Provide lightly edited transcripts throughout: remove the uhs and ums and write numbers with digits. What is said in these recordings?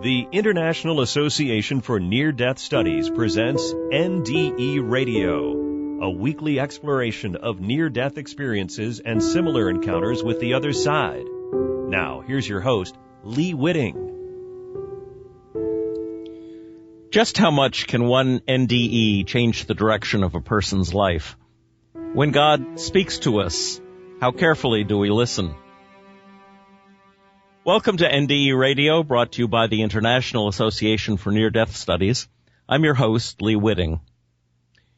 The International Association for Near-Death Studies presents NDE Radio, a weekly exploration of near-death experiences and similar encounters with the other side. Now, here's your host, Lee Whitting. Just how much can one NDE change the direction of a person's life? When God speaks to us, how carefully do we listen? Welcome to NDE Radio, brought to you by the International Association for Near-Death Studies. I'm your host, Lee Whitting.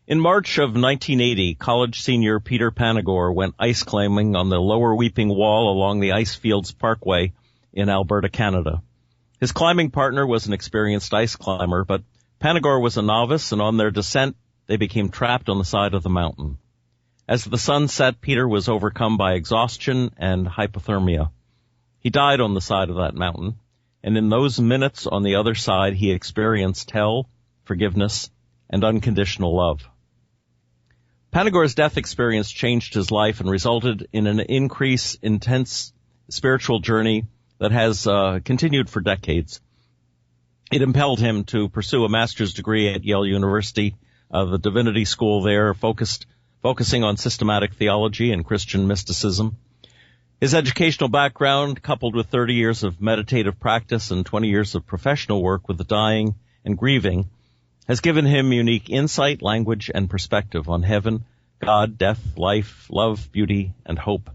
In March of 1980, college senior Peter Panagore went ice climbing on the Lower Weeping Wall along the Icefields Parkway in Alberta, Canada. His climbing partner was an experienced ice climber, but Panagore was a novice, and on their descent, they became trapped on the side of the mountain. As the sun set, Peter was overcome by exhaustion and hypothermia. He died on the side of that mountain, and in those minutes on the other side, he experienced hell, forgiveness, and unconditional love. Panagore's death experience changed his life and resulted in an intense spiritual journey that has continued for decades. It impelled him to pursue a master's degree at Yale University, the divinity school there, focusing on systematic theology and Christian mysticism. His educational background, coupled with 30 years of meditative practice and 20 years of professional work with the dying and grieving, has given him unique insight, language, and perspective on heaven, God, death, life, love, beauty, and hope.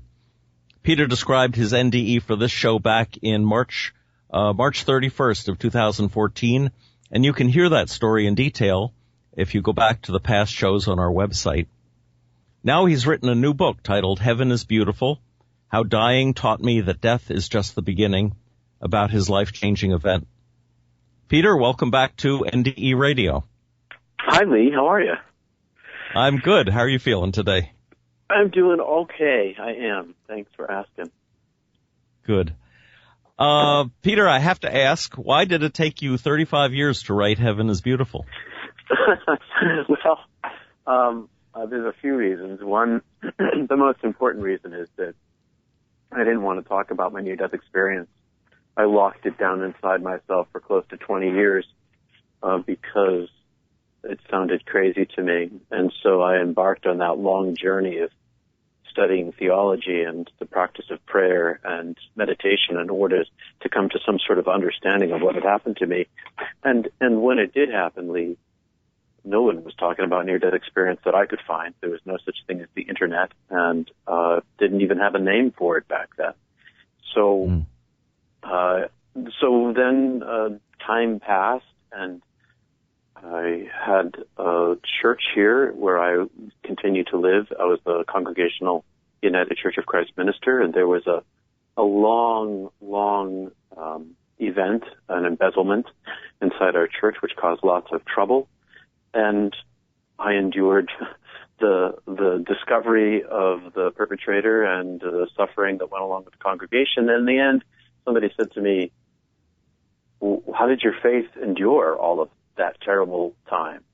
Peter described his NDE for this show back in March 31st of 2014, and you can hear that story in detail if you go back to the past shows on our website. Now he's written a new book titled Heaven is Beautiful, How Dying Taught Me That Death is Just the Beginning, about his life-changing event. Peter, welcome back to NDE Radio. Hi, Lee. How are you? I'm good. How are you feeling today? I'm doing okay. I am. Thanks for asking. Good. Peter, I have to ask, why did it take you 35 years to write Heaven is Beautiful? Well, there's a few reasons. One, the most important reason is that I didn't want to talk about my near-death experience. I locked it down inside myself for close to 20 years because it sounded crazy to me. And so I embarked on that long journey of studying theology and the practice of prayer and meditation in order to come to some sort of understanding of what had happened to me. And when it did happen, Lee, no one was talking about near-death experience that I could find. There was no such thing as the internet, and didn't even have a name for it back then. So then time passed, and I had a church here where I continued to live. I was the Congregational United Church of Christ minister, and there was a long event, an embezzlement inside our church, which caused lots of trouble. And I endured the discovery of the perpetrator and the suffering that went along with the congregation. And in the end, somebody said to me, how did your faith endure all of that terrible time?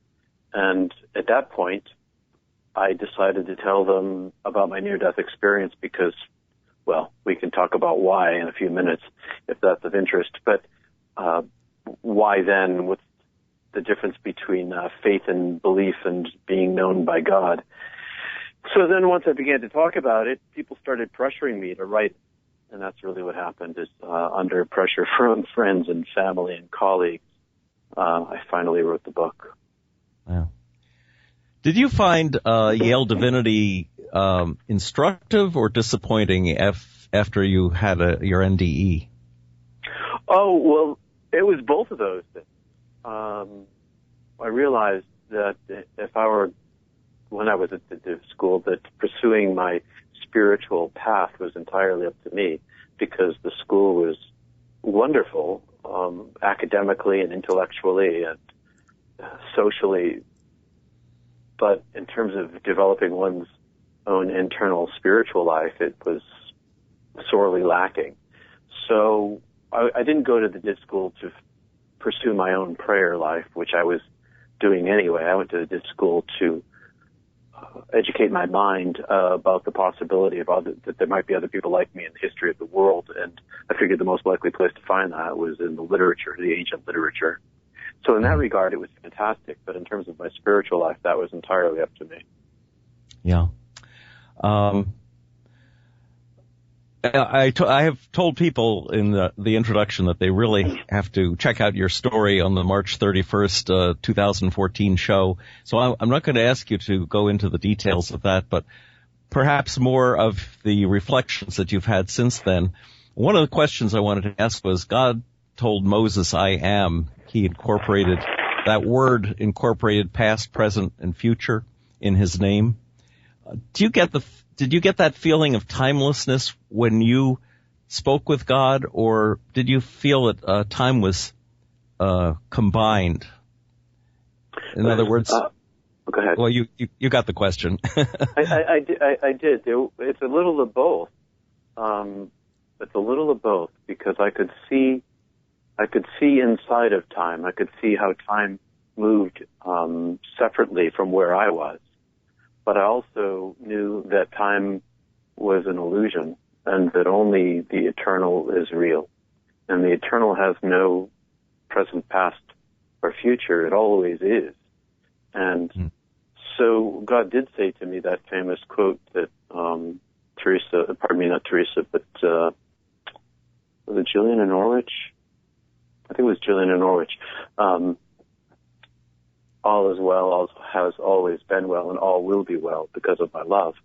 And at that point, I decided to tell them about my near-death experience because, well, we can talk about why in a few minutes if that's of interest. But why then? What's the difference between faith and belief and being known by God? So then once I began to talk about it, people started pressuring me to write. And that's really what happened is under pressure from friends and family and colleagues, I finally wrote the book. Wow. Did you find Yale Divinity instructive or disappointing after you had your NDE? Oh, well, it was both of those things. I realized that if I were, when I was at the school, that pursuing my spiritual path was entirely up to me because the school was wonderful, academically and intellectually and socially. But in terms of developing one's own internal spiritual life, it was sorely lacking. So I didn't go to the DIV school to pursue my own prayer life, which I was doing anyway. I went to the DIV school to educate my mind about the possibility of that there might be other people like me in the history of the world. And I figured the most likely place to find that was in the literature, the ancient literature. So in that regard, it was fantastic. But in terms of my spiritual life, that was entirely up to me. Yeah. I have told people in the introduction that they really have to check out your story on the March 31st, 2014 show. So I'm not going to ask you to go into the details of that, but perhaps more of the reflections that you've had since then. One of the questions I wanted to ask was, God told Moses, I am. He incorporated that word, incorporated past, present, and future in his name. Did you get that feeling of timelessness when you spoke with God, or did you feel that time was combined? In other words, go ahead. Well, you got the question. I did. It's a little of both. It's a little of both, because I could see inside of time. I could see how time moved separately from where I was. But I also knew that time was an illusion and that only the eternal is real. And the eternal has no present, past, or future. It always is. And so God did say to me that famous quote that not Teresa, but was it Gillian in Norwich? I think it was Gillian in Norwich. All is well, all has always been well, and all will be well because of my love.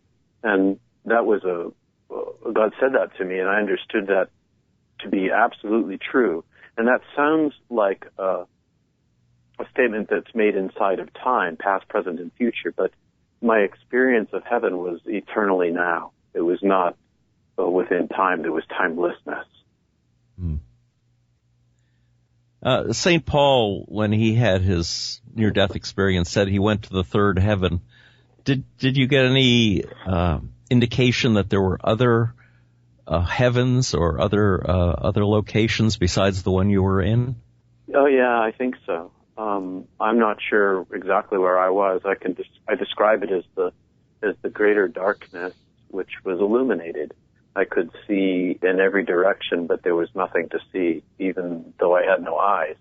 And that was God said that to me, and I understood that to be absolutely true. And that sounds like a statement that's made inside of time, past, present, and future, but my experience of heaven was eternally now. It was not within time. There was timelessness. St. Paul, when he had his near-death experience, said he went to the third heaven. Did you get any indication that there were other heavens or other locations besides the one you were in? Oh yeah, I think so. I'm not sure exactly where I was. I describe it as the greater darkness, which was illuminated. I could see in every direction, but there was nothing to see, even though I had no eyes.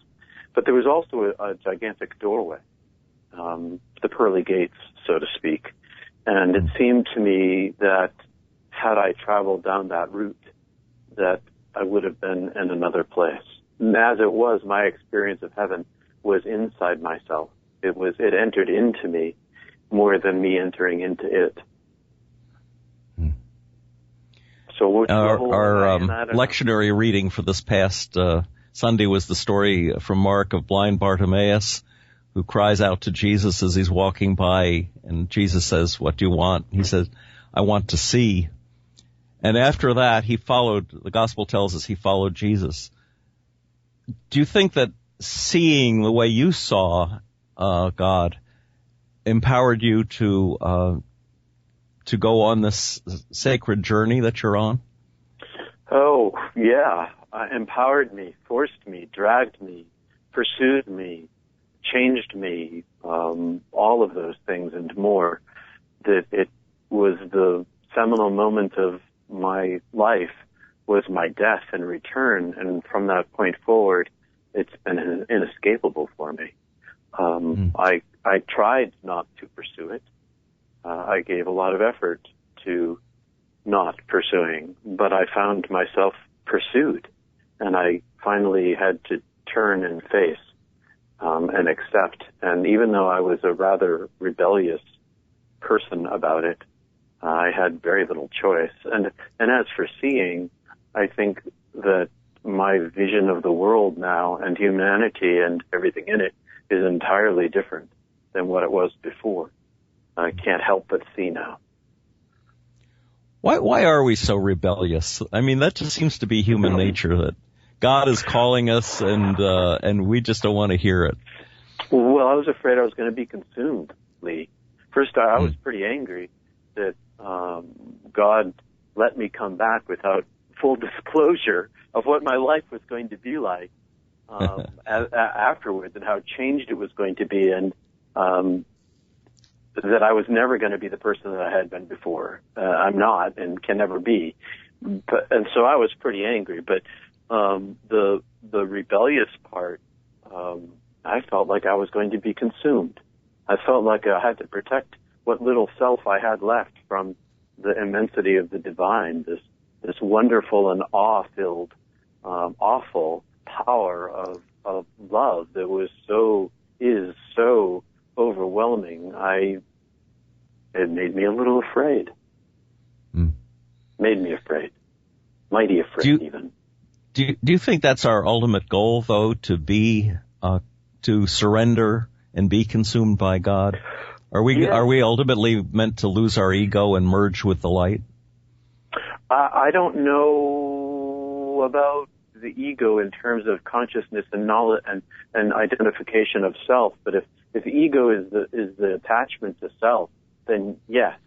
But there was also a gigantic doorway, the pearly gates, so to speak. And it seemed to me that had I traveled down that route, that I would have been in another place. And as it was, my experience of heaven was inside myself. It entered into me more than me entering into it. So our lectionary reading for this past Sunday was the story from Mark of blind Bartimaeus, who cries out to Jesus as he's walking by, and Jesus says, "What do you want?" He says, "I want to see." And after that, the gospel tells us he followed Jesus. Do you think that seeing the way you saw God empowered you to go on this sacred journey that you're on? Oh, yeah. Empowered me, forced me, dragged me, pursued me, changed me, all of those things and more. That it was the seminal moment of my life, was my death and return, and from that point forward, it's been inescapable for me. I tried not to pursue it. I gave a lot of effort to not pursuing, but I found myself pursued, and I finally had to turn and face and accept. And even though I was a rather rebellious person about it, I had very little choice. And as for seeing, I think that my vision of the world now and humanity and everything in it is entirely different than what it was before. I can't help but see now. Why are we so rebellious? I mean, that just seems to be human nature, that God is calling us and we just don't want to hear it. Well, I was afraid I was going to be consumed, Lee. First, I was pretty angry that God let me come back without full disclosure of what my life was going to be like afterwards and how changed it was going to be. And that I was never going to be the person that I had been before. I'm not and can never be. And so I was pretty angry. But the rebellious part, I felt like I was going to be consumed. I felt like I had to protect what little self I had left from the immensity of the divine, this wonderful and awe-filled, awful power of love that is so overwhelming. It made me a little afraid. Made me afraid. Mighty afraid, even. Do you think that's our ultimate goal, though, to surrender and be consumed by God? Are we ultimately meant to lose our ego and merge with the light? I don't know about the ego in terms of consciousness and knowledge and identification of self, but if ego is the attachment to self, then yes.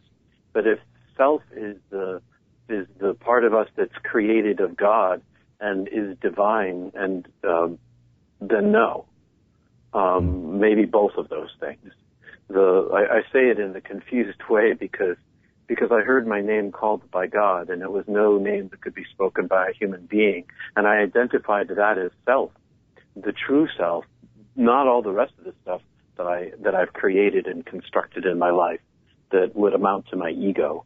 But if self is the part of us that's created of God and is divine, and then no. Maybe both of those things. I say it in the confused way because I heard my name called by God, and it was no name that could be spoken by a human being, and I identified that as self, the true self, not all the rest of the stuff that I've created and constructed in my life that would amount to my ego.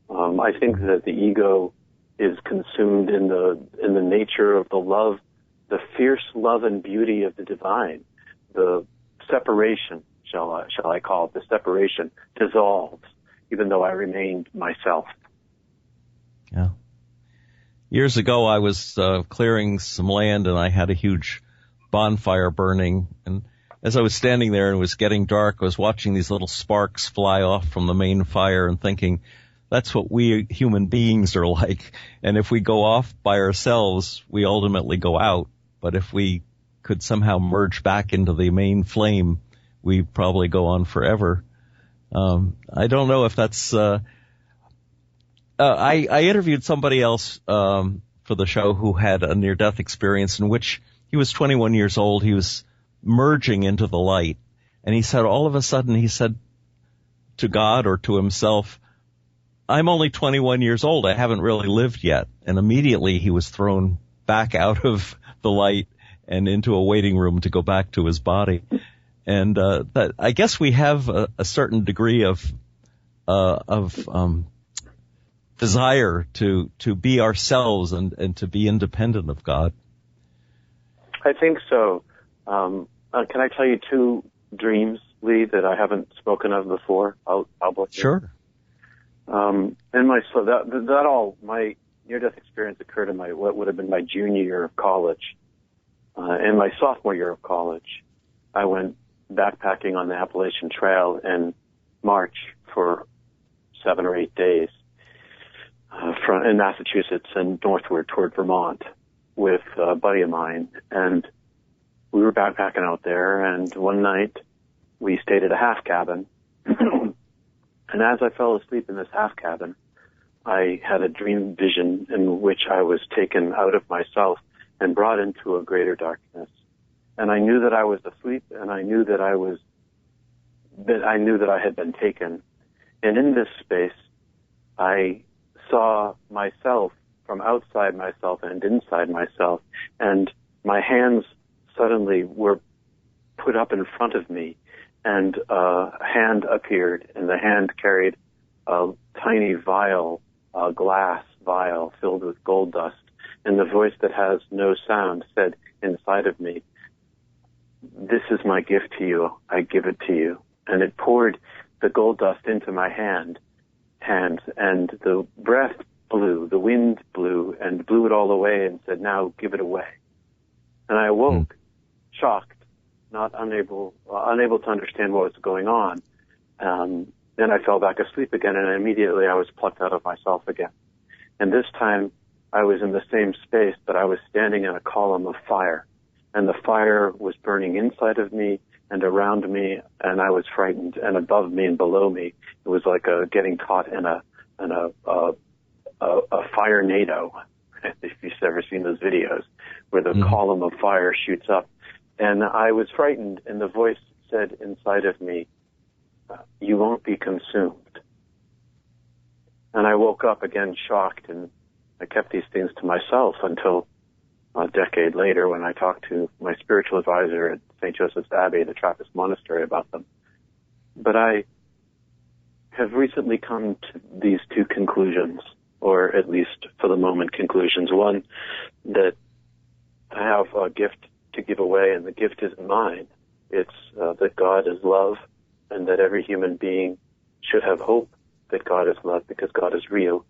I think that the ego is consumed in the nature of the love, the fierce love and beauty of the divine. The separation, shall I call it, the separation dissolves, even though I remained myself. Yeah. Years ago, I was clearing some land, and I had a huge bonfire burning. And as I was standing there and it was getting dark, I was watching these little sparks fly off from the main fire and thinking, that's what we human beings are like. And if we go off by ourselves, we ultimately go out. But if we could somehow merge back into the main flame, we probably go on forever. I don't know if that's, I interviewed somebody else, for the show who had a near-death experience in which he was 21 years old. He was merging into the light. And he said, all of a sudden, he said to God or to himself, I'm only 21 years old. I haven't really lived yet. And immediately he was thrown back out of the light and into a waiting room to go back to his body. And that I guess we have a certain degree of desire to be ourselves and to be independent of God. I think so. Can I tell you two dreams, Lee, that I haven't spoken of before publicly? Sure. My near-death experience occurred in what would have been my junior year of college. In my sophomore year of college, I went backpacking on the Appalachian Trail in March for 7 or 8 days in Massachusetts and northward toward Vermont with a buddy of mine. And we were backpacking out there, and one night we stayed at a half cabin. And as I fell asleep in this half cabin, I had a dream vision in which I was taken out of myself and brought into a greater darkness. And I knew that I was asleep, and I knew that I had been taken. And in this space, I saw myself from outside myself and inside myself, and my hands suddenly were put up in front of me, and a hand appeared, and the hand carried a tiny vial, a glass vial filled with gold dust, and the voice that has no sound said inside of me, "This is my gift to you. I give it to you." And it poured the gold dust into my hands, and the breath blew, the wind blew, and blew it all away and said, "Now give it away." And I awoke, shocked, unable to understand what was going on. Then I fell back asleep again, and immediately I was plucked out of myself again. And this time I was in the same space, but I was standing in a column of fire. And the fire was burning inside of me and around me, and I was frightened. And above me and below me, it was like getting caught in a fire-nado, if you've ever seen those videos, where the column of fire shoots up. And I was frightened, and the voice said inside of me, you won't be consumed. And I woke up again shocked, and I kept these things to myself until a decade later when I talked to my spiritual advisor at St. Joseph's Abbey, the Trappist monastery, about them. But I have recently come to these two conclusions, or at least for the moment conclusions. One, that I have a gift to give away, and the gift isn't mine. It's that God is love, and that every human being should have hope that God is love because God is real.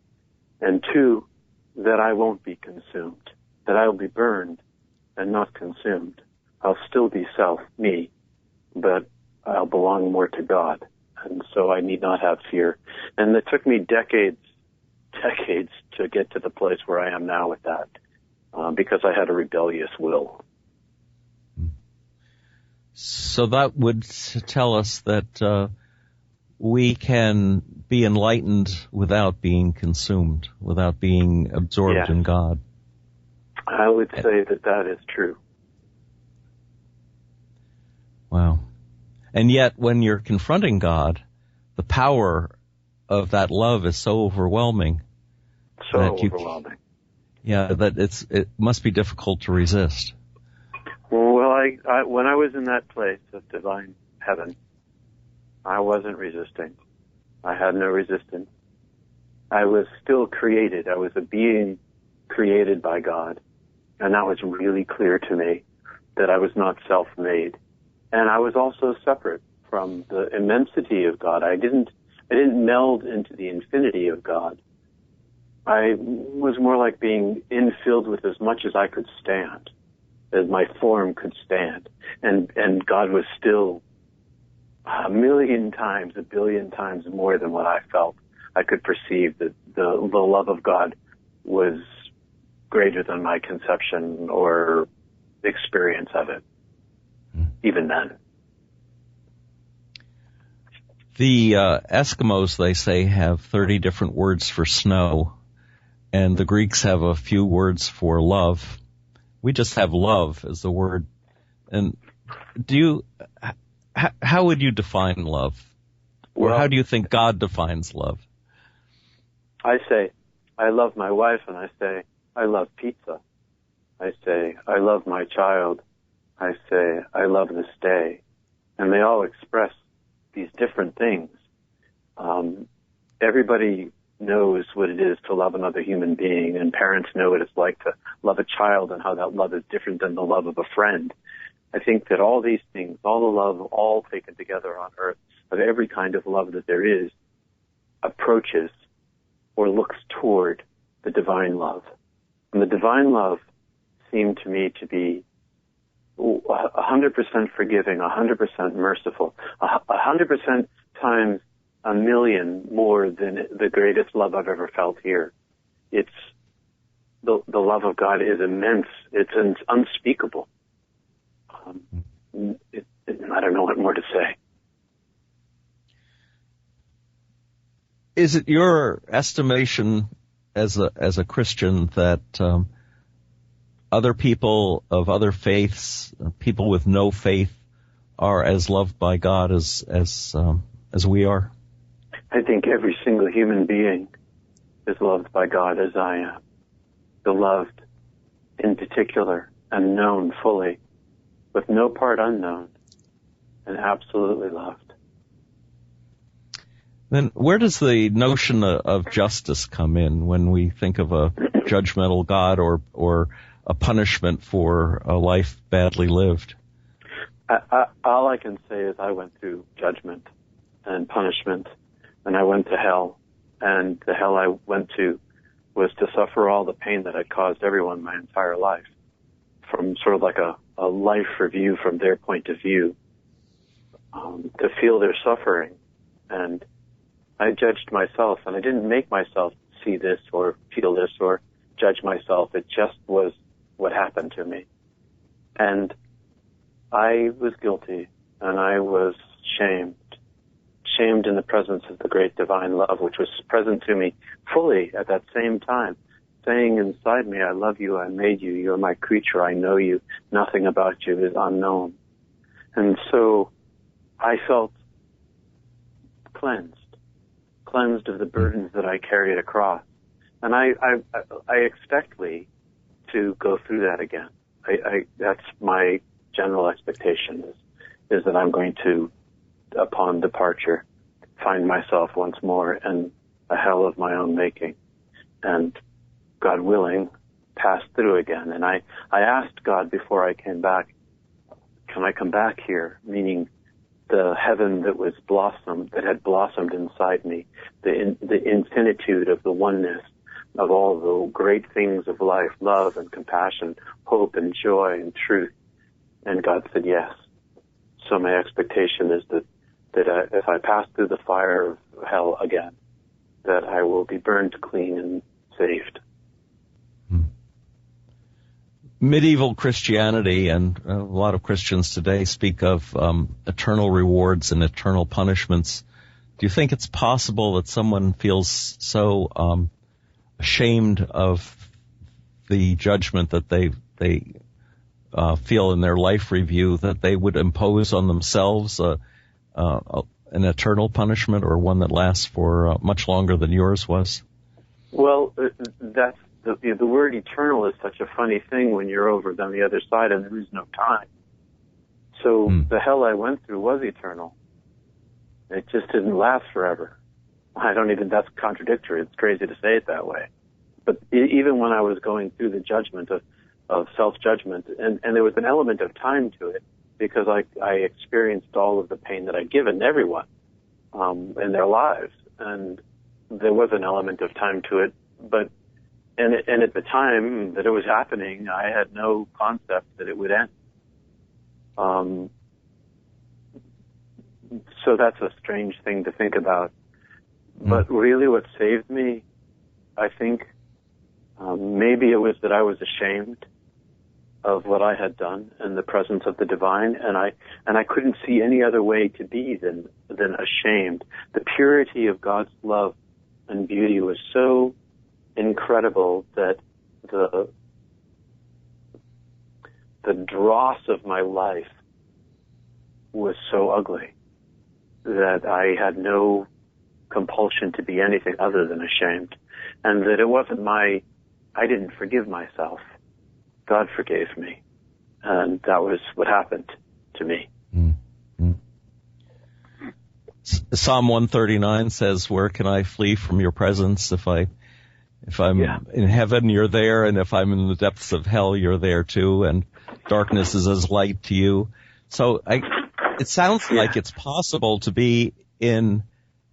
And two, that I won't be consumed, that I will be burned and not consumed. I'll still be self, me, but I'll belong more to God. And so I need not have fear. And it took me decades to get to the place where I am now with that, because I had a rebellious will. So that would tell us that we can be enlightened without being consumed, without being absorbed in God. I would say that is true. Wow. And yet, when you're confronting God, the power of that love is so overwhelming. Overwhelming. That it must be difficult to resist. Well, I when I was in that place of divine heaven, I wasn't resisting. I had no resistance. I was still created. I was a being created by God. And that was really clear to me, that I was not self-made. And I was also separate from the immensity of God. I didn't meld into the infinity of God. I was more like being infilled with as much as I could stand, as my form could stand. And God was still a million times, a billion times more than what I felt. I could perceive that the love of God was greater than my conception or experience of it, even then. The Eskimos, they say, have 30 different words for snow, and the Greeks have a few words for love. We just have love as the word. And how would you define love? Or how do you think God defines love? I say, I love my wife, and I say, I love pizza. I say, I love my child. I say, I love this day. And they all express these different things. Everybody knows what it is to love another human being, and parents know what it's like to love a child and how that love is different than the love of a friend. I think that all these things, all the love, all taken together on earth, of every kind of love that there is, approaches or looks toward the divine love. And the divine love seemed to me to be 100% forgiving, 100% merciful, 100% times a million more than the greatest love I've ever felt here. It's the love of God is immense. It's unspeakable. I don't know what more to say. Is it your estimation as a Christian that other people of other faiths, people with no faith, are as loved by God as we are? I think every single human being is loved by God as I am. Beloved in particular and known fully, with no part unknown, and absolutely loved. Then where does the notion of justice come in when we think of a judgmental God or a punishment for a life badly lived? All I can say is I went through judgment and punishment, and I went to hell, and the hell I went to was to suffer all the pain that I'd caused everyone my entire life, from sort of like a life review from their point of view, to feel their suffering. And I judged myself, and I didn't make myself see this or feel this or judge myself. It just was what happened to me. And I was guilty, and I was shamed in the presence of the great divine love, which was present to me fully at that same time, saying inside me, I love you, I made you, you're my creature, I know you, nothing about you is unknown. And so I felt cleansed of the burdens that I carried across. And I expect, Lee, to go through that again. That's my general expectation is that I'm going to, upon departure, find myself once more in a hell of my own making, and, God willing, pass through again. And I asked God before I came back, can I come back here? Meaning the heaven that had blossomed inside me, the infinitude of the oneness of all the great things of life, love and compassion, hope and joy and truth. And God said yes. So my expectation is that if I pass through the fire of hell again, that I will be burned clean and saved. Medieval Christianity and a lot of Christians today speak of eternal rewards and eternal punishments. Do you think it's possible that someone feels so ashamed of the judgment that they feel in their life review that they would impose on themselves an eternal punishment, or one that lasts for much longer than yours was? Well, that's the word eternal is such a funny thing when you're over on the other side and there is no time. So the hell I went through was eternal. It just didn't last forever. That's contradictory. It's crazy to say it that way. But even when I was going through the judgment of self-judgment, and there was an element of time to it, because I experienced all of the pain that I'd given everyone in their lives. And there was an element of time to it, and at the time that it was happening, I had no concept that it would end. So that's a strange thing to think about. But really what saved me, I think, maybe it was that I was ashamed of what I had done in the presence of the divine, and I couldn't see any other way to be than ashamed. The purity of God's love and beauty was so incredible that the dross of my life was so ugly that I had no compulsion to be anything other than ashamed, and that it wasn't I didn't forgive myself. God forgave me, and that was what happened to me. Mm-hmm. Psalm 139 says, "Where can I flee from your presence? If I'm in heaven, you're there, and if I'm in the depths of hell, you're there too, and darkness is as light to you." So it sounds like it's possible to be in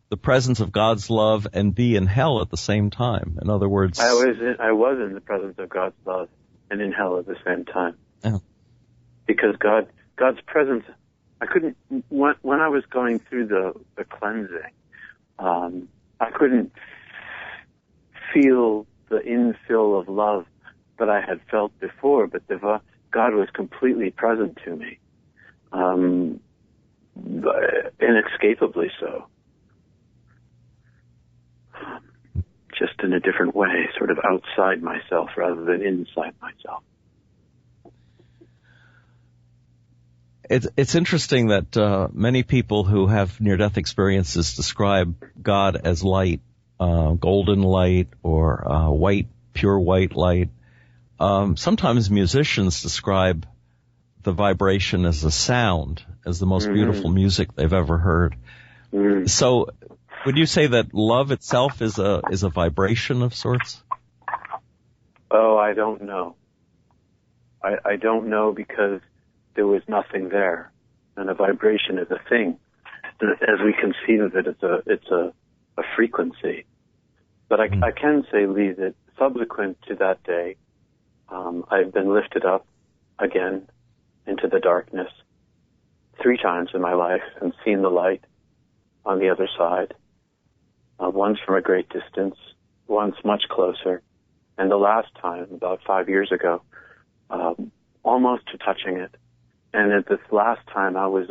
the presence of God's love and be in hell at the same time. In other words, I was in the presence of God's love and in hell at the same time. Oh. Because God's presence, I couldn't, when I was going through the cleansing, I couldn't feel the infill of love that I had felt before, but God was completely present to me, inescapably so. Just in a different way, sort of outside myself rather than inside myself. It's interesting that many people who have near-death experiences describe God as light, golden light, or white, pure white light. Sometimes musicians describe the vibration as a sound, as the most beautiful music they've ever heard. So, would you say that love itself is a vibration of sorts? Oh, I don't know. I don't know, because there was nothing there, and a vibration is a thing. As we conceive of it, it's a frequency. But I can say, Lee, that subsequent to that day, I've been lifted up again into the darkness 3 times in my life and seen the light on the other side. Once from a great distance, once much closer, and the last time, about 5 years ago, almost to touching it. And at this last time, I was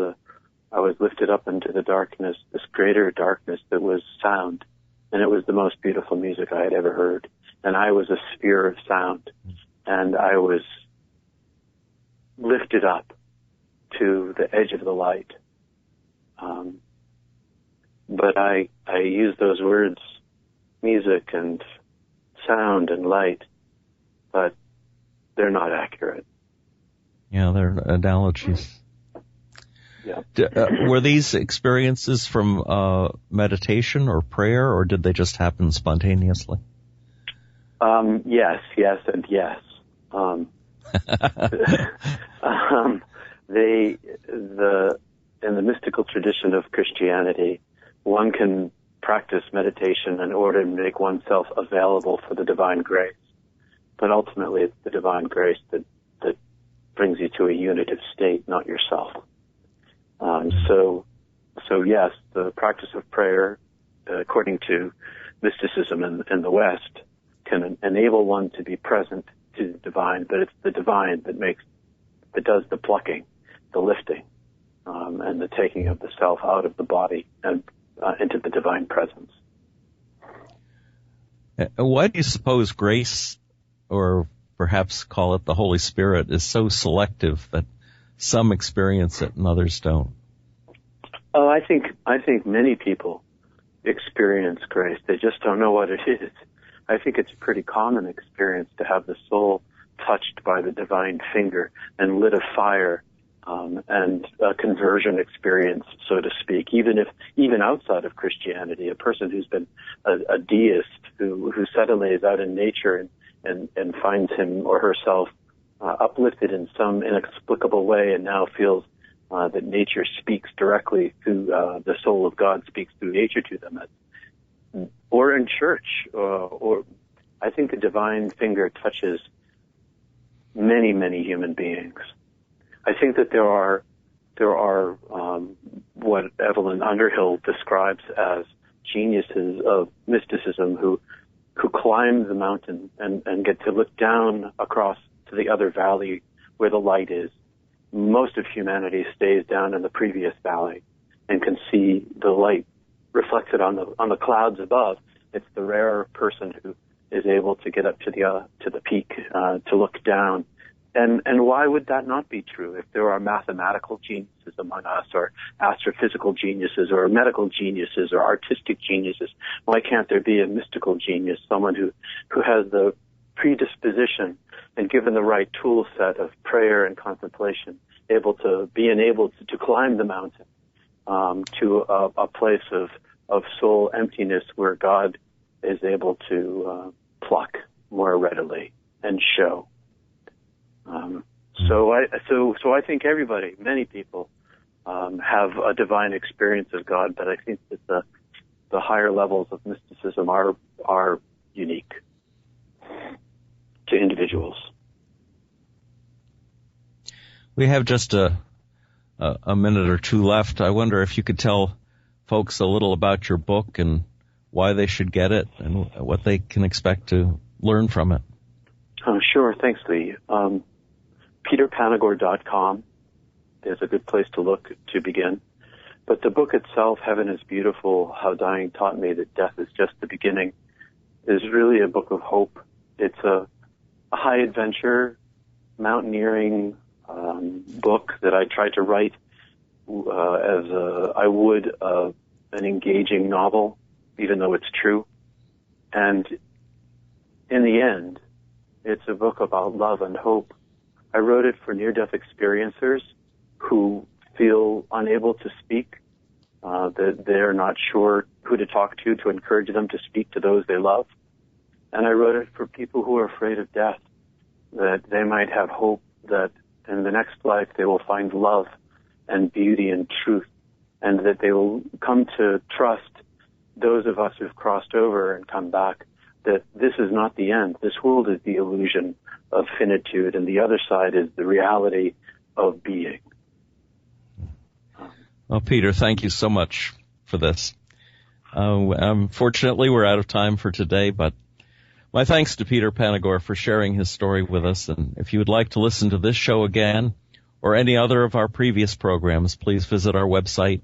lifted up into the darkness, this greater darkness that was sound, and it was the most beautiful music I had ever heard. And I was a sphere of sound, and I was lifted up to the edge of the light. but I use those words, music and sound and light, but they're not accurate. Yeah, they're analogies. Yeah. Were these experiences from meditation or prayer, or did they just happen spontaneously? Yes, and yes. In the mystical tradition of Christianity, one can practice meditation in order to make oneself available for the divine grace. But ultimately, it's the divine grace that brings you to a unitive state, not yourself. So yes, the practice of prayer, according to mysticism in the West, can enable one to be present to the divine, but it's the divine that does the plucking, the lifting, and the taking of the self out of the body and into the divine presence. Why do you suppose grace, or perhaps call it the Holy Spirit, is so selective that some experience it and others don't? Oh, I think many people experience grace. They just don't know what it is. I think it's a pretty common experience to have the soul touched by the divine finger and lit a fire, and a conversion experience, so to speak. Even outside of Christianity, a person who's been a deist who suddenly is out in nature and finds him or herself uplifted in some inexplicable way, and now feels that nature speaks directly through the soul of God speaks through nature to them. Or in church, or I think the divine finger touches many, many human beings. I think that there are what Evelyn Underhill describes as geniuses of mysticism who climb the mountain and get to look down across to the other valley where the light is. Most of humanity stays down in the previous valley and can see the light reflected on the clouds above. It's the rare person who is able to get up to the peak to look down. And why would that not be true? If there are mathematical geniuses among us, or astrophysical geniuses, or medical geniuses, or artistic geniuses, why can't there be a mystical genius, someone who has the predisposition and given the right tool set of prayer and contemplation, able to climb the mountain to a place of soul emptiness where God is able to pluck more readily and show. So I think many people, have a divine experience of God, but I think that the higher levels of mysticism are unique to individuals. We have just a minute or two left. I wonder if you could tell folks a little about your book and why they should get it and what they can expect to learn from it. Oh, sure. Thanks, Lee. PeterPanagore.com is a good place to look to begin. But the book itself, Heaven is Beautiful, How Dying Taught Me That Death is Just the Beginning, is really a book of hope. It's a high adventure, mountaineering book that I tried to write as I would an engaging novel, even though it's true. And in the end, it's a book about love and hope. I wrote it for near-death experiencers who feel unable to speak, that they're not sure who to talk to encourage them to speak to those they love. And I wrote it for people who are afraid of death, that they might have hope that in the next life they will find love and beauty and truth, and that they will come to trust those of us who've crossed over and come back, that this is not the end. This world is the illusion of finitude, and the other side is the reality of being. Well, Peter, thank you so much for this. Unfortunately, we're out of time for today, but my thanks to Peter Panagore for sharing his story with us. And if you would like to listen to this show again or any other of our previous programs, please visit our website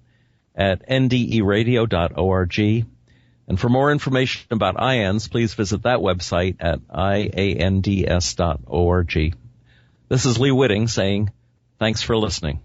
at nderadio.org. And for more information about IANDS, please visit that website at iands.org. This is Lee Whitting saying thanks for listening.